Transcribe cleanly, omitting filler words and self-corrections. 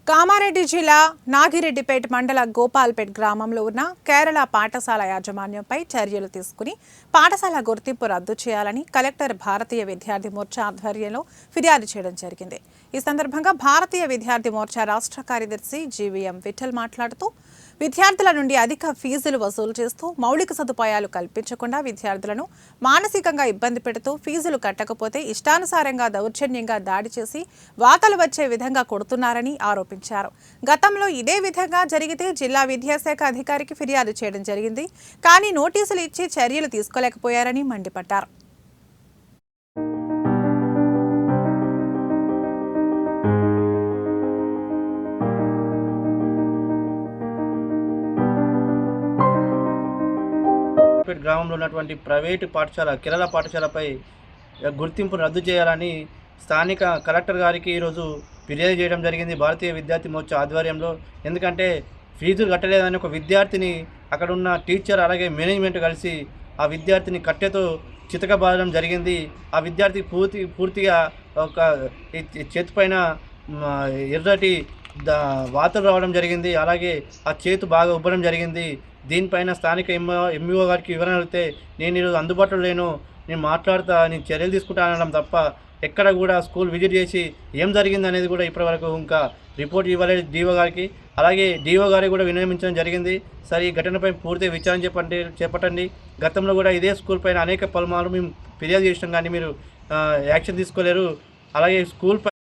కామారెడ్డి జిల్లా నాగిరెడ్డిపేట మండల గోపాల్పేట్ గ్రామంలో ఉన్న కేరళ పాఠశాల యాజమాన్యంపై చర్యలు తీసుకుని పాఠశాల గుర్తింపు రద్దు చేయాలని కలెక్టర్ భారతీయ విద్యార్థి మోర్చా ఆధ్వర్యంలో ఫిర్యాదు చేయడం జరిగింది. ఈ సందర్భంగా భారతీయ విద్యార్థి మోర్చా రాష్ట్ర కార్యదర్శి జీవీఎం విఠల్ మాట్లాడుతూ విద్యార్థుల నుండి అధిక ఫీజులు వసూలు చేస్తూ మౌలిక సదుపాయాలు కల్పించకుండా విద్యార్థులను మానసికంగా ఇబ్బంది పెడుతూ ఫీజులు కట్టకపోతే ఇష్టానుసారంగా దౌర్జన్యంగా దాడి చేసి వాతలు వచ్చే విధంగా కొడుతున్నారని ఆరోపించారు. గతంలో ఇదే విధంగా జరిగితే జిల్లా విద్యాశాఖ అధికారికి ఫిర్యాదు చేయడం జరిగింది. కానీ నోటీసులు ఇచ్చి చర్యలు తీసుకోలేకపోయారని మండిపడ్డారు. గ్రామంలో ఉన్నటువంటి ప్రైవేటు పాఠశాల కేరళ పాఠశాలపై గుర్తింపు రద్దు చేయాలని స్థానిక కలెక్టర్ గారికి ఈరోజు ఫిర్యాదు చేయడం జరిగింది భారతీయ విద్యార్థి మోర్చా ఆధ్వర్యంలో. ఎందుకంటే ఫీజులు కట్టలేదని ఒక విద్యార్థిని అక్కడ ఉన్న టీచర్ అలాగే మేనేజ్మెంట్ కలిసి ఆ విద్యార్థిని కట్టెతో చితకబాదడం జరిగింది. ఆ విద్యార్థి పూర్తిగా ఒక చేతిపైన ఎర్రటి వాతలు రావడం జరిగింది. అలాగే ఆ చేతు బాగా ఉబ్బడం జరిగింది. దీనిపైన స్థానిక ఎంఈఓ గారికి వివరణ అడిగితే నేను ఈరోజు అందుబాటులో లేను, నేను మాట్లాడతా, నేను చర్యలు తీసుకుంటా అనడం తప్ప ఎక్కడ కూడా స్కూల్ విజిట్ చేసి ఏం జరిగింది అనేది కూడా ఇప్పటివరకు ఇంకా రిపోర్ట్ ఇవ్వలేదు డిఓ గారికి. అలాగే డిఓ గారికి కూడా వినియోగించడం జరిగింది. సరే ఈ ఘటనపై పూర్తి విచారణ చేపట్టండి. గతంలో కూడా ఇదే స్కూల్ పైన అనేక పలుమార్లు మేము ఫిర్యాదు చేసినాం కానీ మీరు యాక్షన్ తీసుకోలేరు. అలాగే స్కూల్